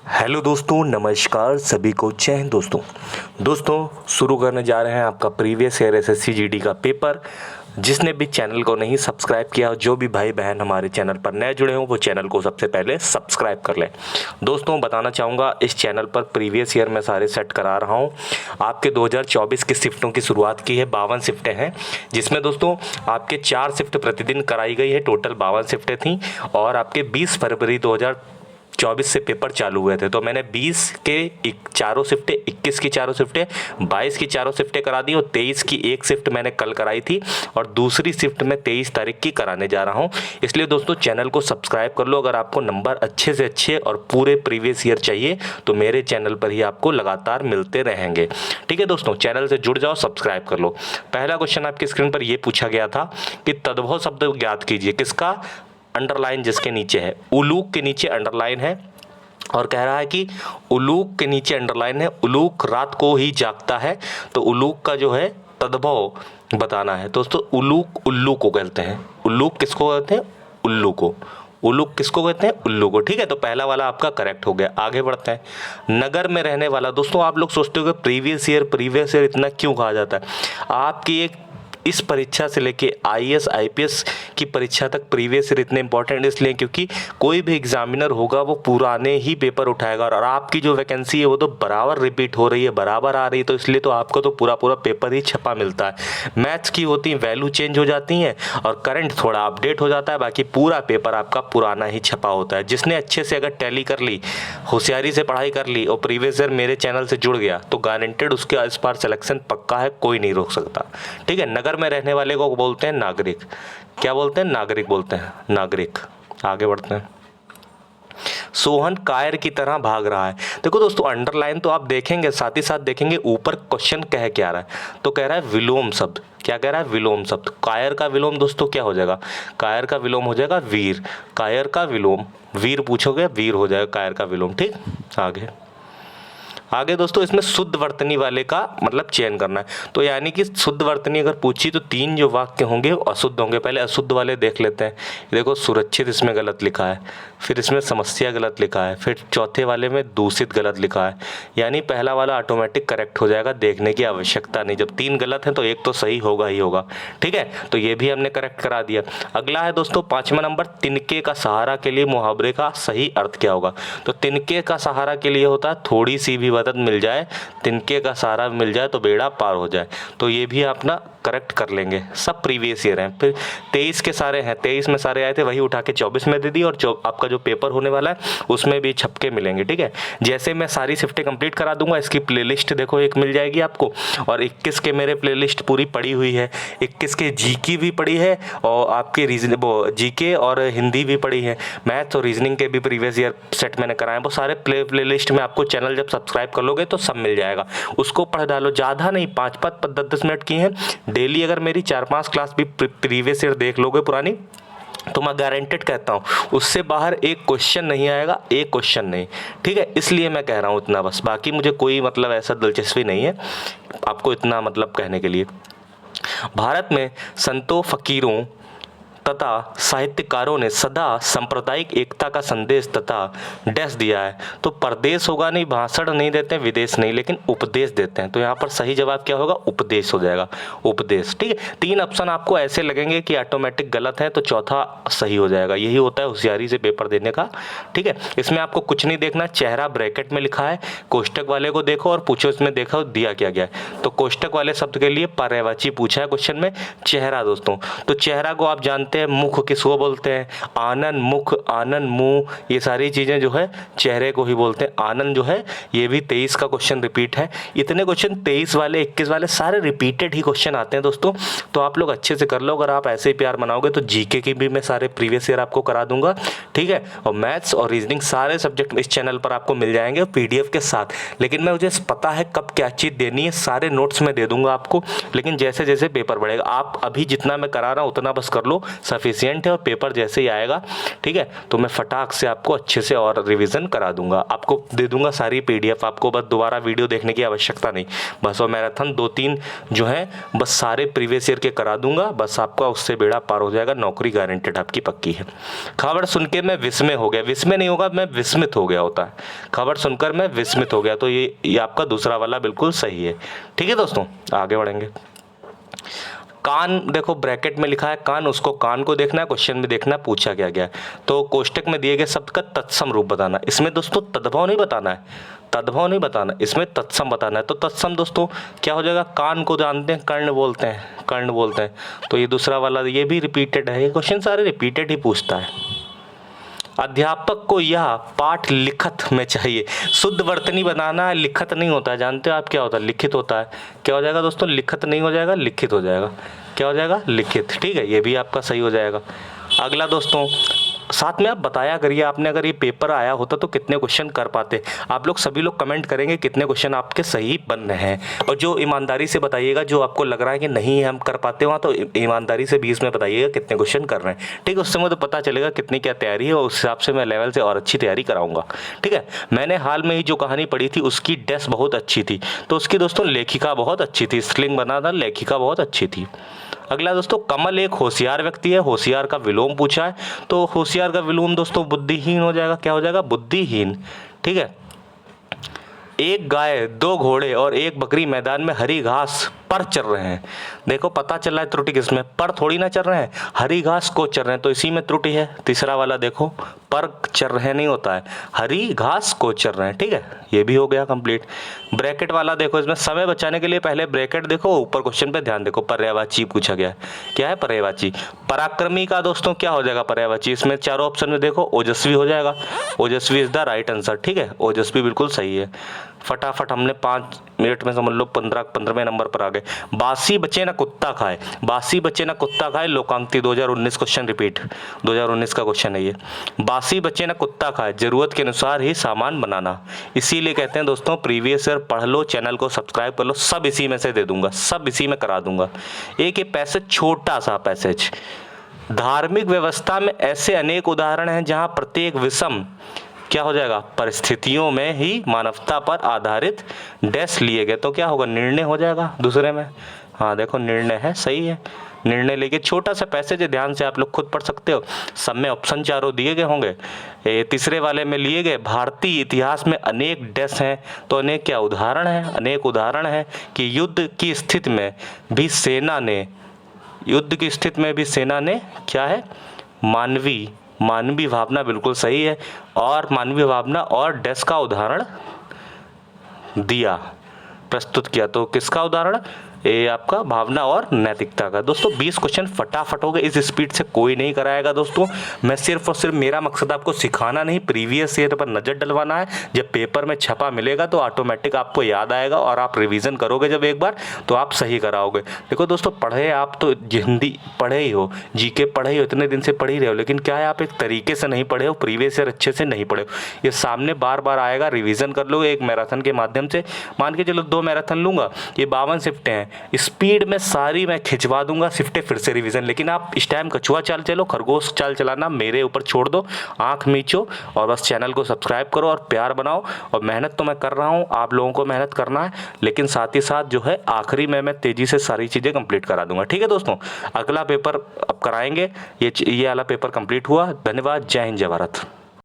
Hello दोस्तों, नमस्कार सभी को। जय हिंद दोस्तों शुरू करने जा रहे हैं आपका प्रीवियस ईयर एसएससी जीडी का पेपर। जिसने भी चैनल को नहीं सब्सक्राइब किया, जो भी भाई बहन हमारे चैनल पर नए जुड़े हों, वो चैनल को सबसे पहले सब्सक्राइब कर लें। दोस्तों बताना चाहूँगा, इस चैनल पर प्रीवियस ईयर में सारे सेट करा रहा हूँ। आपके 2024 की शिफ्टों की शुरुआत की है। 52 शिफ्टें हैं, जिसमें दोस्तों आपके 4 शिफ्ट प्रतिदिन कराई गई है। टोटल 52 शिफ्टें थी और आपके 20 फरवरी 2024 से पेपर चालू हुए थे। तो मैंने 20 के चारों शिफ्टें, 21 की चारों शिफ्टें, 22 की चारों शिफ्टें करा दी और 23 की एक शिफ्ट मैंने कल कराई थी और दूसरी शिफ्ट मैं 23 तारीख की कराने जा रहा हूं। इसलिए दोस्तों चैनल को सब्सक्राइब कर लो। अगर आपको नंबर अच्छे से अच्छे और पूरे प्रीवियस ईयर चाहिए तो मेरे चैनल पर ही आपको लगातार मिलते रहेंगे। ठीक है दोस्तों, चैनल से जुड़ जाओ, सब्सक्राइब कर लो। पहला क्वेश्चन आपकी स्क्रीन पर यह पूछा गया था कि तद्भव शब्द ज्ञात कीजिए। किसका? अंडरलाइन जिसके नीचे है, उलूक के नीचे अंडरलाइन है और कह रहा है कि उलूक के नीचे अंडरलाइन है, उलूक रात को ही जागता है। तो उलूक का जो है तद्भव बताना है। दोस्तों उलूक उल्लू को कहते हैं। उलूक किसको कहते हैं? उल्लू को। उलूक किसको कहते हैं? उल्लू को। ठीक है, तो पहला वाला आपका करेक्ट हो गया। आगे बढ़ते हैं। नगर में रहने वाला। दोस्तों आप लोग सोचते हो कि प्रीवियस ईयर इतना क्यों कहा जाता है? आपकी एक इस परीक्षा से लेके आईएएस आईपीएस की परीक्षा तक प्रीवियस ईयर इतने इंपॉर्टेंट इसलिए क्योंकि कोई भी एग्जामिनर होगा वो पुराने ही पेपर उठाएगा और आपकी जो वैकेंसी है वो तो बराबर रिपीट हो रही है, बराबर आ रही है। तो इसलिए तो आपको तो पूरा पेपर ही छपा मिलता है। मैथ्स की होती वैल्यू चेंज हो जाती हैं और करंट थोड़ा अपडेट हो जाता है, बाकी पूरा पेपर आपका पुराना ही छपा होता है। जिसने अच्छे से अगर टैली कर ली, होशियारी से पढ़ाई कर ली और प्रीवियस ईयर मेरे चैनल से जुड़ गया तो गारंटेड उसके इस बार सिलेक्शन पक्का है, कोई नहीं रोक सकता। ठीक है, नगर में रहने वाले को बोलते हैं नागरिक। क्या बोलते हैं? नागरिक बोलते हैं, नागरिक। आगे बढ़ते हैं। सोहन कायर की तरह भाग रहा है। देखो दोस्तों अंडरलाइन तो आप देखेंगे, साथ ही साथ देखेंगे ऊपर क्वेश्चन कह क्या रहा है। तो कह रहा है विलोम शब्द। क्या कह रहा है? विलोम शब्द। कायर का विलोम दोस्तों क्या हो जाएगा? कायर का विलोम हो जाएगा वीर। कायर का विलोम वीर पूछोगे, वीर हो जाएगा कायर का विलोम। ठीक, आगे दोस्तों इसमें शुद्ध वर्तनी वाले का मतलब चयन करना है। तो यानी कि शुद्ध वर्तनी अगर पूछी तो 3 जो वाक्य होंगे वो अशुद्ध होंगे। पहले अशुद्ध वाले देख लेते हैं। देखो सुरक्षित इसमें गलत लिखा है, फिर इसमें समस्या गलत लिखा है, फिर चौथे वाले में दूषित गलत लिखा है। यानी पहला वाला ऑटोमेटिक करेक्ट हो जाएगा, देखने की आवश्यकता नहीं। जब 3 गलत हैं तो एक तो सही होगा ही होगा। ठीक है, तो ये भी हमने करेक्ट करा दिया। अगला है दोस्तों 5वां नंबर, तिनके का सहारा के लिए मुहावरे का सही अर्थ क्या होगा? तो तिनके का सहारा के लिए होता है थोड़ी सी भी मदद मिल जाए, तिनके का सहारा मिल जाए तो बेड़ा पार हो जाए। तो ये भी अपना करेक्ट कर लेंगे। सब प्रीवियस ईयर हैं। फिर 23 के सारे हैं, 23 में सारे आए थे, वही उठा के 24 में दे दी और आपका जो पेपर होने वाला है उसमें भी छपके मिलेंगे। ठीक है, जैसे मैं सारी शिफ्टें कंप्लीट करा दूंगा, इसकी प्लेलिस्ट देखो एक मिल जाएगी आपको। और 21 के मेरे प्लेलिस्ट पूरी पड़ी हुई है, 21 के जीके भी पड़ी है और आपके जीके और हिंदी भी पड़ी है। मैथ्स और रीजनिंग के भी प्रीवियस ईयर सेट मैंने कराए, वो सारे प्लेलिस्ट में आपको चैनल जब सब्सक्राइब कर लोगे तो सब मिल जाएगा। उसको पढ़ डालो, ज़्यादा नहीं, 5-5 10-10 मिनट की हैं। डेली अगर मेरी 4-5 क्लास भी प्रीवियस ईयर देख लोगे पुरानी, तो मैं गारंटेड कहता हूँ उससे बाहर एक क्वेश्चन नहीं आएगा, एक क्वेश्चन नहीं। ठीक है, इसलिए मैं कह रहा हूँ इतना बस। बाकी मुझे कोई मतलब ऐसा दिलचस्पी नहीं है आपको इतना मतलब कहने के लिए। भारत में संतों, फकीरों तथा साहित्यकारों ने सदा सांप्रदायिक एकता का संदेश तथा डैश दिया है। तो परदेश होगा नहीं, भाषण नहीं देते हैं, विदेश नहीं, लेकिन उपदेश देते हैं। तो यहाँ पर सही जवाब क्या होगा? उपदेश हो जाएगा, उपदेश। ठीक है, 3 ऑप्शन आपको ऐसे लगेंगे कि ऑटोमेटिक गलत है तो चौथा सही हो जाएगा। यही होता है होशियारी से पेपर देने का। ठीक है, इसमें आपको कुछ नहीं देखना, चेहरा ब्रैकेट में लिखा है, कोष्टक वाले को देखो और पूछो इसमें देखो दिया क्या गया है। तो कोष्टक वाले शब्द के लिए पर्यायवाची पूछा है क्वेश्चन में, चेहरा दोस्तों। तो चेहरा को आप जानते हैं मुख किसको बोलते हैं? आनन, मुख, आनन, मुंह, ये सारी चीजें जो है चेहरे को ही बोलते हैं। आनन जो है ये भी 23 का क्वेश्चन रिपीट है। इतने क्वेश्चन 23 वाले 21 वाले सारे रिपीटेड ही क्वेश्चन आते हैं दोस्तों। तो आप लोग अच्छे से कर लो। अगर आप ऐसे ही प्यार बनाओगे तो जीके की भी मैं सारे प्रीवियस ईयर आपको करा दूंगा। ठीक है, और मैथ्स और रीजनिंग सारे सब्जेक्ट इस चैनल पर आपको मिल जाएंगे पीडीएफ के साथ। लेकिन मैं मुझे पता है कब क्या चीज़ देनी है, सारे नोट्स में दे दूंगा आपको। लेकिन जैसे जैसे पेपर बढ़ेगा, आप अभी जितना मैं करा रहा हूँ उतना बस कर लो, सफिशिएंट है और पेपर जैसे ही आएगा, ठीक है, तो मैं फटाक से आपको अच्छे से और रिवीजन करा दूंगा, आपको दे दूंगा सारी PDF। आपको बस दोबारा वीडियो देखने की आवश्यकता नहीं, बस वो मैराथन 2-3 जो है बस सारे प्रीवियस ईयर के करा दूंगा, बस आपका उससे बेड़ा पार हो जाएगा, नौकरी गारंटेड आपकी पक्की है। खबर सुन के मैं विस्मय हो गया, विस्मय नहीं होगा, मैं विस्मित हो गया होता है, खबर सुनकर मैं विस्मित हो गया, तो ये आपका दूसरा वाला बिल्कुल सही है। ठीक है दोस्तों, आगे बढ़ेंगे। कान देखो ब्रैकेट में लिखा है कान, उसको कान को देखना है, क्वेश्चन में देखना है पूछा क्या गया है। तो कोष्टक में दिए गए शब्द का तत्सम रूप बताना। इसमें दोस्तों तद्भव नहीं बताना है, तद्भव नहीं बताना, इसमें तत्सम बताना है। तो तत्सम दोस्तों क्या हो जाएगा, कान को जानते हैं कर्ण बोलते हैं, कर्ण बोलते हैं, तो ये दूसरा वाला ये भी रिपीटेड है, ये क्वेश्चन सारे रिपीटेड ही पूछता है। अध्यापक को यह पाठ लिखत में चाहिए। शुद्ध वर्तनी बनाना है, लिखत नहीं होता है, जानते हो आप क्या होता है, लिखित होता है। क्या हो जाएगा दोस्तों, लिखत नहीं हो जाएगा, लिखित हो जाएगा। क्या हो जाएगा, लिखित। ठीक है, ये भी आपका सही हो जाएगा। अगला दोस्तों, साथ में आप बताया करिए, आपने अगर ये पेपर आया होता तो कितने क्वेश्चन कर पाते। आप लोग सभी लोग कमेंट करेंगे कितने क्वेश्चन आपके सही बन रहे हैं, और जो ईमानदारी से बताइएगा, जो आपको लग रहा है कि नहीं हम कर पाते वहाँ, तो ईमानदारी से 20 में बताइएगा कितने क्वेश्चन कर रहे हैं। ठीक है, उस समय तो पता चलेगा कितनी क्या तैयारी है, और उस हिसाब से मैं लेवल से और अच्छी तैयारी कराऊंगा। ठीक है, मैंने हाल में ही जो कहानी पढ़ी थी उसकी डेस्क बहुत अच्छी थी, तो उसकी दोस्तों लेखिका बहुत अच्छी थी, स्लिंग बना था, लेखिका बहुत अच्छी थी। अगला दोस्तों, कमल एक होशियार व्यक्ति है, होशियार का विलोम पूछा है, तो होशियार का विलोम दोस्तों बुद्धिहीन हो जाएगा। क्या हो जाएगा, बुद्धिहीन। ठीक है, एक गाय, 2 घोड़े और 1 बकरी मैदान में हरी घास पर चर रहे हैं। देखो पता चल रहा है त्रुटि किसमें, पर थोड़ी ना चर रहे हैं, हरी घास को चर रहे हैं, तो इसी में त्रुटि है। तीसरा वाला देखो, पर चर रहे नहीं होता है, हरी घास को चर रहे हैं। ठीक है, ये भी हो गया कंप्लीट। ब्रैकेट वाला देखो, इसमें समय बचाने के लिए पहले ब्रैकेट देखो, ऊपर क्वेश्चन पे ध्यान देखो, पर्यायवाची पूछा गया है। क्या है, पर्यायवाची। पराक्रमी का दोस्तों क्या हो जाएगा, पर्यायवाची। इसमें चारों ऑप्शन में देखो ओजस्वी हो जाएगा, ओजस्वी इज द राइट आंसर। ठीक है, ओजस्वी बिल्कुल सही है। फटाफट हमने 5 मिनट में समझ लो 15वें नंबर पर आ गए। बासी बचे ना कुत्ता खाए, बासी बचे ना कुत्ता खाए, लोकांकती 2019 क्वेश्चन रिपीट, 2019 का क्वेश्चन है ये। बासी बचे ना कुत्ता खाए, जरूरत के अनुसार ही सामान बनाना। इसीलिए कहते हैं दोस्तों प्रीवियस ईयर पढ़ लो, चैनल को सब्सक्राइब कर लो, सब इसी में से दे दूंगा, सब इसी में करा दूंगा। एक ये पैसेज, छोटा सा पैसेज, धार्मिक व्यवस्था में ऐसे अनेक उदाहरण हैं जहां प्रत्येक विषम क्या हो जाएगा, परिस्थितियों में ही मानवता पर आधारित डैश लिए गए, तो क्या होगा, निर्णय हो जाएगा दूसरे में। हाँ देखो निर्णय है, सही है, निर्णय लेके। छोटा सा पैसेज है, ध्यान से आप लोग खुद पढ़ सकते हो, सब में ऑप्शन चारों दिए गए होंगे। तीसरे वाले में लिए गए, भारतीय इतिहास में अनेक डैश हैं, तो अनेक क्या उदाहरण है, अनेक उदाहरण है कि युद्ध की स्थिति में भी सेना ने, युद्ध की स्थिति में भी सेना ने क्या है, मानवीय भावना बिल्कुल सही है, और मानवीय भावना और डैश का उदाहरण दिया, प्रस्तुत किया। तो किसका उदाहरण, ये आपका भावना और नैतिकता का। दोस्तों 20 क्वेश्चन फटाफट हो गए, इस स्पीड से कोई नहीं कराएगा दोस्तों। मैं सिर्फ और सिर्फ, मेरा मकसद आपको सिखाना नहीं, प्रीवियस ईयर पर नज़र डलवाना है। जब पेपर में छपा मिलेगा तो ऑटोमेटिक आपको याद आएगा, और आप रिवीजन करोगे जब एक बार, तो आप सही कराओगे। देखो दोस्तों, पढ़े आप तो हिंदी पढ़े ही हो, जीके पढ़े ही हो, इतने दिन से पढ़ ही रहे हो, लेकिन क्या है आप एक तरीके से नहीं पढ़े हो, प्रीवियस ईयर अच्छे से नहीं पढ़े हो। ये सामने बार बार आएगा, रिविज़न कर लो एक मैराथन के माध्यम से। मान के चलो 2 मैराथन लूँगा, ये 52 शिफ्टें हैं, स्पीड में सारी मैं खिंचवा दूंगा, शिफ्टें फिर से रिवीजन। लेकिन आप इस टाइम कछुआ चाल चलो, खरगोश चाल चलाना मेरे ऊपर छोड़ दो, आंख मीचो और बस चैनल को सब्सक्राइब करो और प्यार बनाओ। और मेहनत तो मैं कर रहा हूँ, आप लोगों को मेहनत करना है, लेकिन साथ ही साथ जो है आखिरी में मैं तेज़ी से सारी चीज़ें कंप्लीट करा दूंगा। ठीक है दोस्तों, अगला पेपर अब कराएंगे, ये वाला पेपर कंप्लीट हुआ। धन्यवाद, जय हिंद, जय भारत।